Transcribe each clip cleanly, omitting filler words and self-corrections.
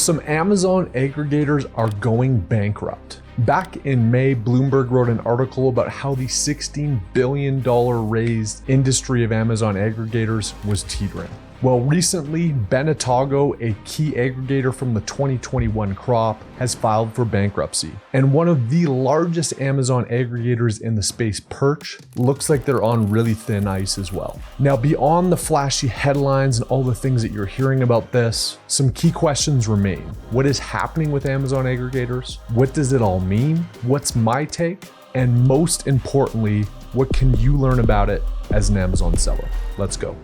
some Amazon aggregators are going bankrupt. Back in May, Bloomberg wrote an article about how the $16 billion raised industry of Amazon aggregators was teetering. Well, recently, Benitago, a key aggregator from the 2021 crop, has filed for bankruptcy. And one of the largest Amazon aggregators in the space, Perch, looks like they're on really thin ice as well. Now, beyond the flashy headlines and all the things that you're hearing about this, some key questions remain. What is happening with Amazon aggregators? What does it all mean? What's my take? And most importantly, what can you learn about it as an Amazon seller? Let's go.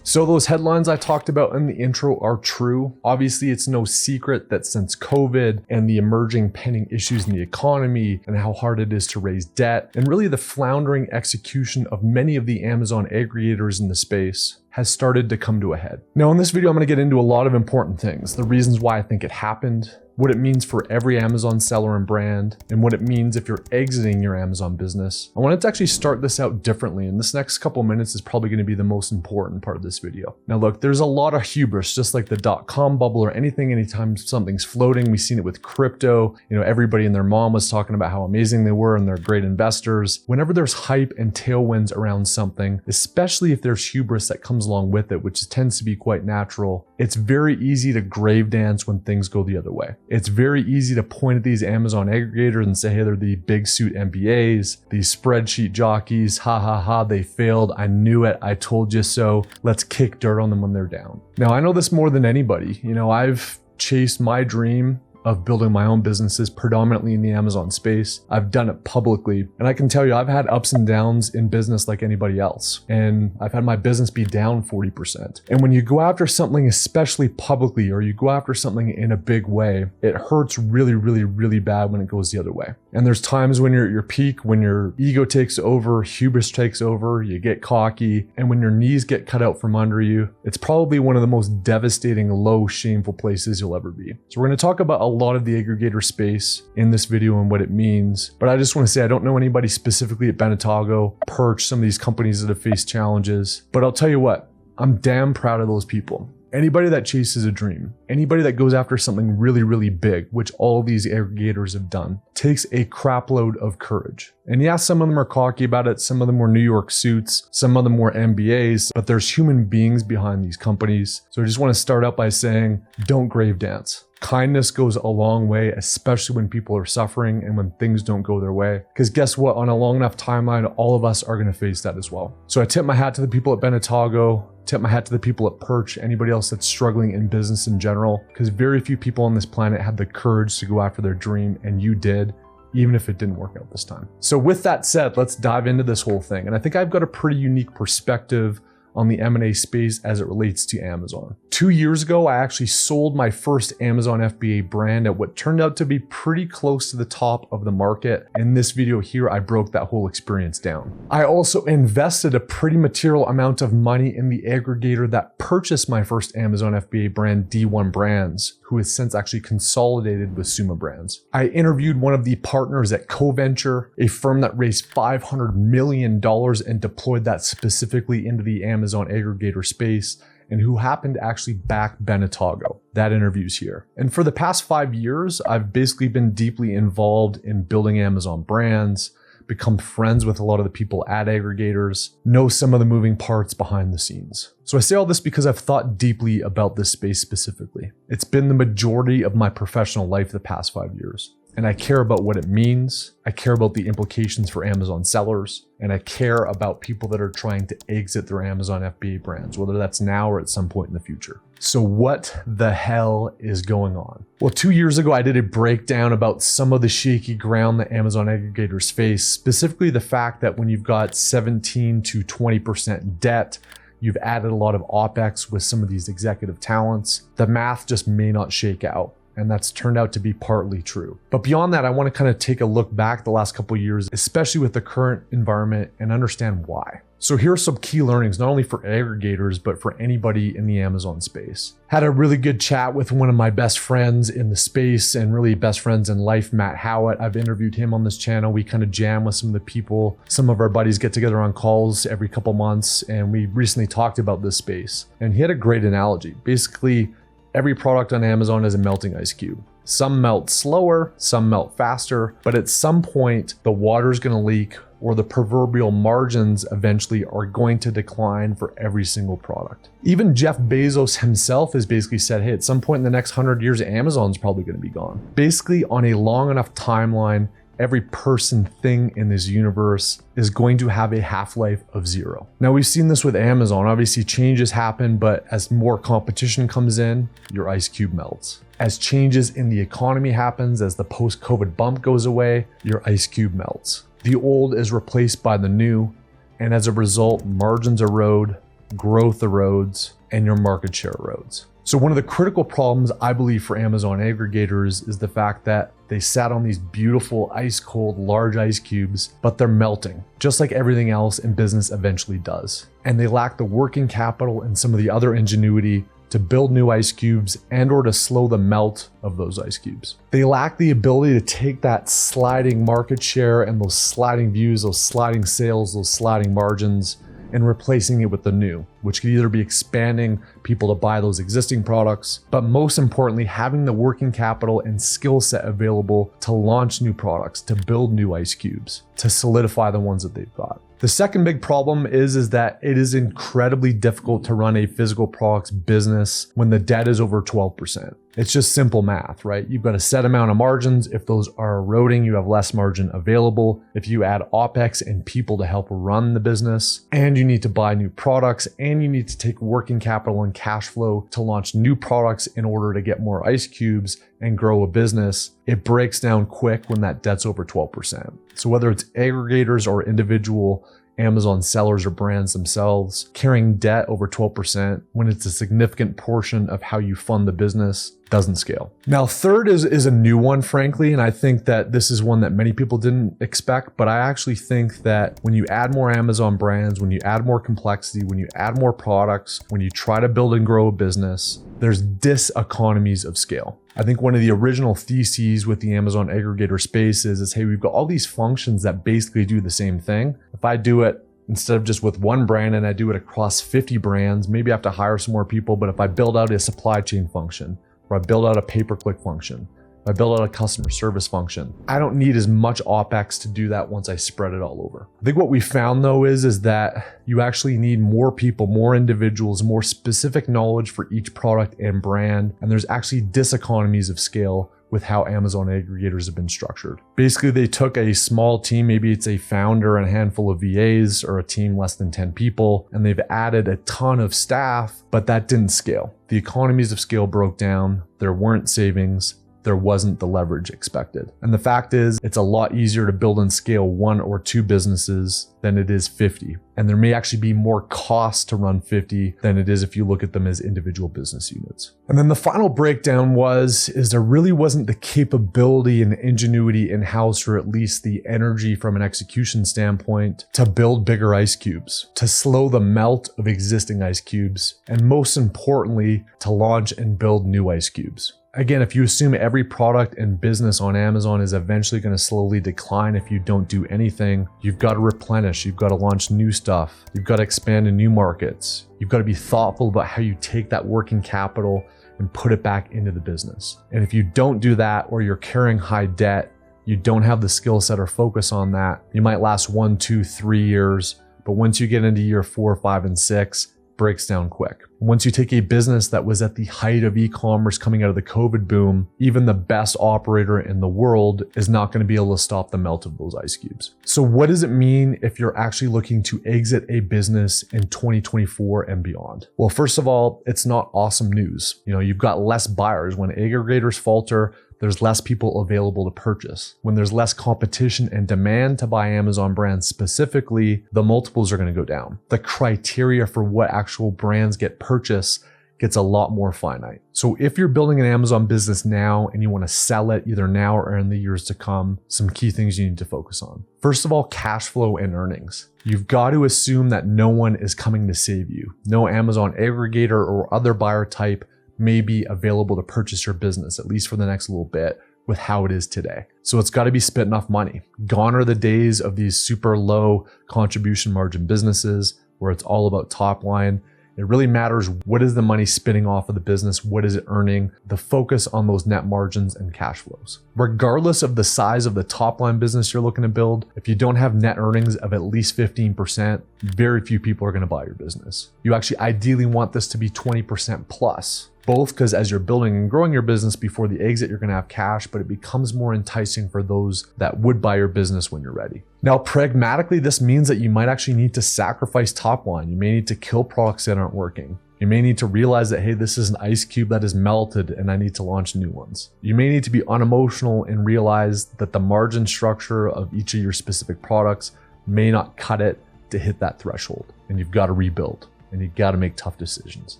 So those headlines I talked about in the intro are true. Obviously, it's no secret that since COVID and the emerging pending issues in the economy and how hard it is to raise debt, and really the floundering execution of many of the Amazon aggregators in the space, has started to come to a head. Now in this video, I'm going to get into a lot of important things, the reasons why I think it happened, what it means for every Amazon seller and brand, and what it means if you're exiting your Amazon business. I wanted to actually start this out differently, and this next couple minutes is probably going to be the most important part of this video. Now look, there's a lot of hubris, just like the dot-com bubble or anything, anytime something's floating. We've seen it with crypto. Everybody and their mom was talking about how amazing they were and they're great investors. Whenever there's hype and tailwinds around something, especially if there's hubris that comes along with it, which tends to be quite natural, it's very easy to grave dance when things go the other way. It's very easy to point at these Amazon aggregators and say, hey, they're the big suit MBAs, these spreadsheet jockeys, ha ha ha, they failed, I knew it, I told you so, let's kick dirt on them when they're down. Now, I know this more than anybody. I've chased my dream of building my own businesses predominantly in the Amazon space. I've done it publicly, and I can tell you I've had ups and downs in business like anybody else, and I've had my business be down 40%. And when you go after something, especially publicly, or you go after something in a big way, it hurts really, really, really bad when it goes the other way. And there's times when you're at your peak, when your ego takes over, hubris takes over, you get cocky, and when your knees get cut out from under you, it's probably one of the most devastating, low, shameful places you'll ever be. So we're going to talk about a lot of the aggregator space in this video and what it means, but I just want to say I don't know anybody specifically at Benitago, Perch, some of these companies that have faced challenges, but I'll tell you what, I'm damn proud of those people. Anybody that chases a dream, anybody that goes after something really, really big, which all these aggregators have done, takes a crap load of courage. And yeah, some of them are cocky about it. Some of them were New York suits. Some of them were MBAs, but there's human beings behind these companies. So I just want to start out by saying, don't grave dance. Kindness goes a long way, especially when people are suffering and when things don't go their way. Because guess what? On a long enough timeline, all of us are going to face that as well. So I tip my hat to the people at Benitago, tip my hat to the people at Perch, anybody else that's struggling in business in general, because very few people on this planet have the courage to go after their dream, and you did, even if it didn't work out this time. So with that said, let's dive into this whole thing. And I think I've got a pretty unique perspective on the M&A space as it relates to Amazon. 2 years ago, I actually sold my first Amazon FBA brand at what turned out to be pretty close to the top of the market. In this video here, I broke that whole experience down. I also invested a pretty material amount of money in the aggregator that purchased my first Amazon FBA brand, D1 Brands, who has since actually consolidated with Suma Brands. I interviewed one of the partners at CoVenture, a firm that raised $500 million and deployed that specifically into the Amazon aggregator space, and who happened to actually back Benitago. That interview's here. And for the past 5 years, I've basically been deeply involved in building Amazon brands, become friends with a lot of the people at aggregators, know some of the moving parts behind the scenes. So I say all this because I've thought deeply about this space specifically. It's been the majority of my professional life the past 5 years. And I care about what it means. I care about the implications for Amazon sellers. And I care about people that are trying to exit their Amazon FBA brands, whether that's now or at some point in the future. So what the hell is going on? Well, 2 years ago, I did a breakdown about some of the shaky ground that Amazon aggregators face, specifically the fact that when you've got 17 to 20% debt, you've added a lot of OpEx with some of these executive talents, the math just may not shake out. And that's turned out to be partly true. But beyond that, I want to kind of take a look back the last couple of years, especially with the current environment, and understand why. So here are some key learnings, not only for aggregators, but for anybody in the Amazon space. Had a really good chat with one of my best friends in the space and really best friends in life, Matt Howitt. I've interviewed him on this channel. We kind of jam with some of the people. Some of our buddies get together on calls every couple months, and we recently talked about this space. And he had a great analogy. Basically, every product on Amazon is a melting ice cube. Some melt slower, some melt faster, but at some point, the water's gonna leak or the proverbial margins eventually are going to decline for every single product. Even Jeff Bezos himself has basically said, hey, at some point in the next 100 years, Amazon's probably gonna be gone. Basically, on a long enough timeline, every person, thing in this universe is going to have a half-life of 0. Now, we've seen this with Amazon. Obviously, changes happen, but as more competition comes in, your ice cube melts. As changes in the economy happens, as the post-COVID bump goes away, your ice cube melts. The old is replaced by the new, and as a result, margins erode, growth erodes, and your market share erodes. So one of the critical problems I believe for Amazon aggregators is the fact that they sat on these beautiful ice cold large ice cubes, but they're melting, just like everything else in business eventually does. And they lack the working capital and some of the other ingenuity to build new ice cubes and or to slow the melt of those ice cubes. They lack the ability to take that sliding market share and those sliding views, those sliding sales, those sliding margins, and replacing it with the new, which could either be expanding people to buy those existing products, but most importantly, having the working capital and skill set available to launch new products, to build new ice cubes, to solidify the ones that they've got. The second big problem is that it is incredibly difficult to run a physical products business when the debt is over 12%. It's just simple math, right? You've got a set amount of margins. If those are eroding, you have less margin available. If you add OpEx and people to help run the business, and you need to buy new products, and you need to take working capital and cash flow to launch new products in order to get more ice cubes and grow a business, it breaks down quick when that debt's over 12%. So whether it's aggregators or individual Amazon sellers or brands themselves, carrying debt over 12% when it's a significant portion of how you fund the business doesn't scale. Now, third is a new one, frankly, and I think that this is one that many people didn't expect, but I actually think that when you add more Amazon brands, when you add more complexity, when you add more products, when you try to build and grow a business, there's dis-economies of scale. I think one of the original theses with the Amazon aggregator space is, hey, we've got all these functions that basically do the same thing. If I do it instead of just with one brand and I do it across 50 brands, maybe I have to hire some more people, but if I build out a supply chain function, or I build out a pay-per-click function, I build out a customer service function, I don't need as much OpEx to do that once I spread it all over. I think what we found though is that you actually need more people, more individuals, more specific knowledge for each product and brand. And there's actually diseconomies of scale with how Amazon aggregators have been structured. Basically, they took a small team, maybe it's a founder and a handful of VAs or a team less than 10 people, and they've added a ton of staff, but that didn't scale. The economies of scale broke down. There weren't savings. There wasn't the leverage expected. And the fact is, it's a lot easier to build and scale 1 or 2 businesses than it is 50. And there may actually be more cost to run 50 than it is if you look at them as individual business units. And then the final breakdown is there really wasn't the capability and ingenuity in-house, or at least the energy from an execution standpoint, to build bigger ice cubes, to slow the melt of existing ice cubes, and most importantly, to launch and build new ice cubes. Again, if you assume every product and business on Amazon is eventually going to slowly decline if you don't do anything, you've got to replenish, you've got to launch new stuff, you've got to expand in new markets, you've got to be thoughtful about how you take that working capital and put it back into the business. And if you don't do that, or you're carrying high debt, you don't have the skill set or focus on that, you might last 1, 2, 3 years, but once you get into year 4, 5, and 6, breaks down quick. Once you take a business that was at the height of e-commerce coming out of the COVID boom, even the best operator in the world is not going to be able to stop the melt of those ice cubes. So what does it mean if you're actually looking to exit a business in 2024 and beyond? Well, first of all, it's not awesome news. You've got less buyers. When aggregators falter, there's less people available to purchase. When there's less competition and demand to buy Amazon brands specifically, the multiples are going to go down. The criteria for what actual brands get purchased gets a lot more finite. So if you're building an Amazon business now and you want to sell it either now or in the years to come, some key things you need to focus on. First of all, cash flow and earnings. You've got to assume that no one is coming to save you. No Amazon aggregator or other buyer type may be available to purchase your business, at least for the next little bit, with how it is today. So it's got to be spitting off money. Gone are the days of these super low contribution margin businesses where it's all about top line. It really matters, what is the money spitting off of the business? What is it earning? The focus on those net margins and cash flows. Regardless of the size of the top line business you're looking to build, if you don't have net earnings of at least 15%, very few people are going to buy your business. You actually ideally want this to be 20% plus. Both because as you're building and growing your business before the exit, you're going to have cash, but it becomes more enticing for those that would buy your business when you're ready. Now, pragmatically, this means that you might actually need to sacrifice top line. You may need to kill products that aren't working. You may need to realize that, hey, this is an ice cube that is melted and I need to launch new ones. You may need to be unemotional and realize that the margin structure of each of your specific products may not cut it to hit that threshold, and you've got to rebuild. And you got to make tough decisions.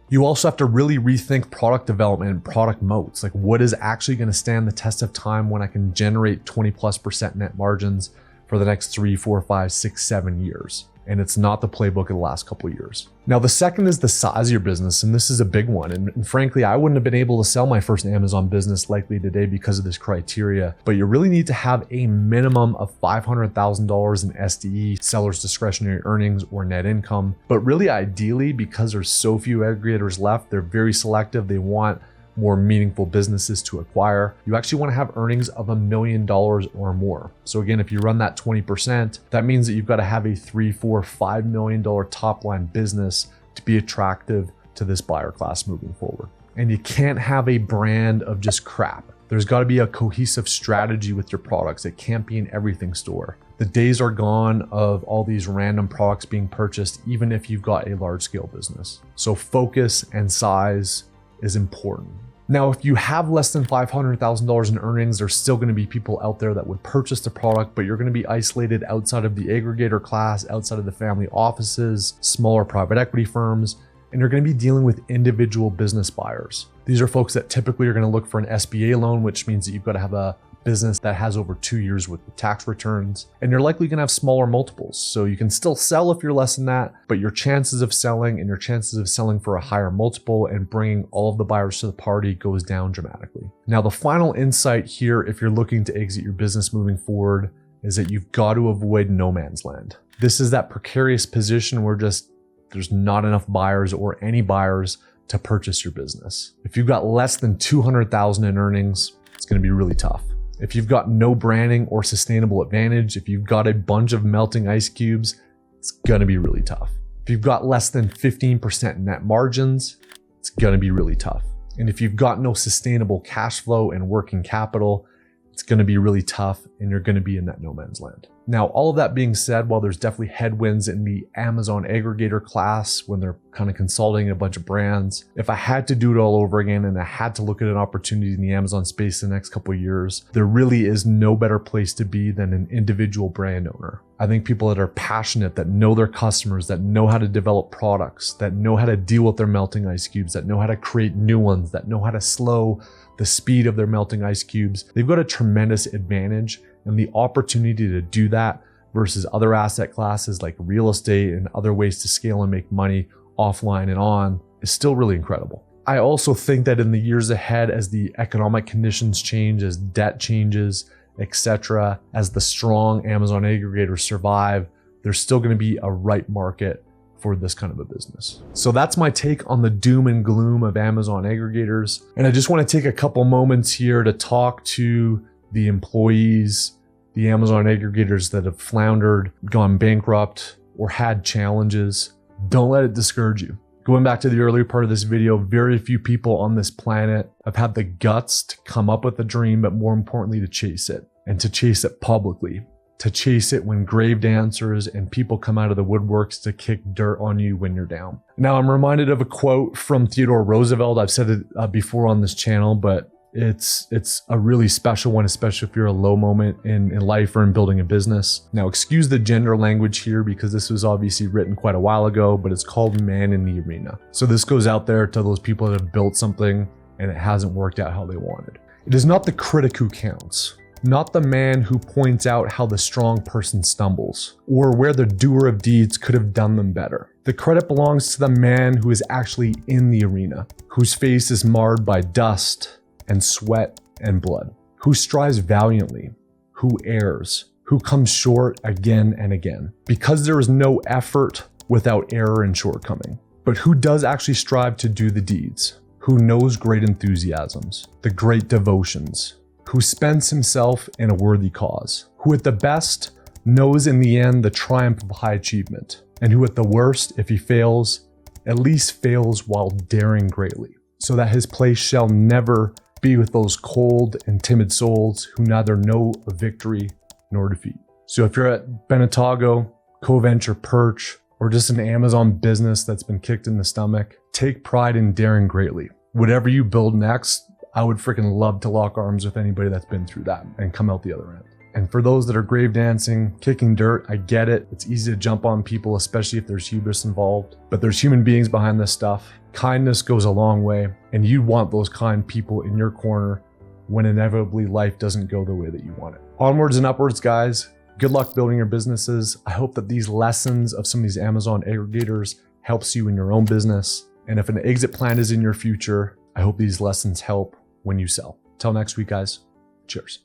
You also have to really rethink product development and product moats. Like, what is actually going to stand the test of time when I can generate 20+% net margins for the next 3, 4, 5, 6, 7 years? And it's not the playbook of the last couple of years. Now, the second is the size of your business, and this is a big one. And frankly, I wouldn't have been able to sell my first Amazon business likely today because of this criteria, but you really need to have a minimum of $500,000 in SDE, seller's discretionary earnings, or net income. But really ideally, because there's so few aggregators left, they're very selective. They want more meaningful businesses to acquire. You actually want to have earnings of $1 million or more. So again, if you run that 20%, that means that you've got to have a $3, $4, $5 million top line business to be attractive to this buyer class moving forward. And you can't have a brand of just crap. There's got to be a cohesive strategy with your products. It can't be an everything store. The days are gone of all these random products being purchased, even if you've got a large scale business. So focus and size is important. Now, if you have less than $500,000 in earnings, there's still going to be people out there that would purchase the product, but you're going to be isolated outside of the aggregator class, outside of the family offices, smaller private equity firms, and you're going to be dealing with individual business buyers. These are folks that typically are going to look for an SBA loan, which means that you've got to have a business that has over 2 years with the tax returns, and you're likely going to have smaller multiples. So you can still sell if you're less than that, but your chances of selling and your chances of selling for a higher multiple and bringing all of the buyers to the party goes down dramatically. Now, the final insight here, if you're looking to exit your business moving forward, is that you've got to avoid no man's land. This is that precarious position where there's not enough buyers or any buyers to purchase your business. If you've got less than $200,000 in earnings, it's going to be really tough. If you've got no branding or sustainable advantage, if you've got a bunch of melting ice cubes, it's going to be really tough. If you've got less than 15% net margins, it's going to be really tough. And if you've got no sustainable cash flow and working capital, it's going to be really tough and you're going to be in that no man's land. Now, all of that being said, while there's definitely headwinds in the Amazon aggregator class when they're kind of consolidating a bunch of brands, if I had to do it all over again and I had to look at an opportunity in the Amazon space in the next couple of years, there really is no better place to be than an individual brand owner. I think people that are passionate, that know their customers, that know how to develop products, that know how to deal with their melting ice cubes, that know how to create new ones, that know how to slow the speed of their melting ice cubes, they've got a tremendous advantage. And the opportunity to do that versus other asset classes like real estate and other ways to scale and make money offline and on is still really incredible. I also think that in the years ahead, as the economic conditions change, as debt changes, etc., as the strong Amazon aggregators survive, there's still going to be a right market for this kind of a business. So that's my take on the doom and gloom of Amazon aggregators. And I just want to take a couple moments here to talk to the employees, the Amazon aggregators that have floundered, gone bankrupt, or had challenges. Don't let it discourage you. Going back to the earlier part of this video, very few people on this planet have had the guts to come up with a dream, but more importantly, to chase it, and to chase it publicly, to chase it when grave dancers and people come out of the woodworks to kick dirt on you when you're down. Now, I'm reminded of a quote from Theodore Roosevelt. I've said it before on this channel, but It's a really special one, especially if you're a low moment in life or in building a business. Now, excuse the gender language here because this was obviously written quite a while ago, but it's called Man in the Arena. So this goes out there to those people that have built something and it hasn't worked out how they wanted. It is not the critic who counts, not the man who points out how the strong person stumbles or where the doer of deeds could have done them better. The credit belongs to the man who is actually in the arena, whose face is marred by dust and sweat and blood, who strives valiantly, who errs, who comes short again and again, because there is no effort without error and shortcoming, but who does actually strive to do the deeds, who knows great enthusiasms, the great devotions, who spends himself in a worthy cause, who at the best knows in the end the triumph of high achievement, and who at the worst, if he fails, at least fails while daring greatly, so that his place shall never be with those cold and timid souls who neither know of victory nor defeat. So if you're at Benitago, CoVenture Perch, or just an Amazon business that's been kicked in the stomach, take pride in daring greatly. Whatever you build next, I would freaking love to lock arms with anybody that's been through that and come out the other end. And for those that are grave dancing, kicking dirt, I get it. It's easy to jump on people, especially if there's hubris involved. But there's human beings behind this stuff. Kindness goes a long way, and you want those kind people in your corner when inevitably life doesn't go the way that you want it. Onwards and upwards, guys. Good luck building your businesses. I hope that these lessons of some of these Amazon aggregators helps you in your own business. And if an exit plan is in your future, I hope these lessons help when you sell. Till next week, guys. Cheers.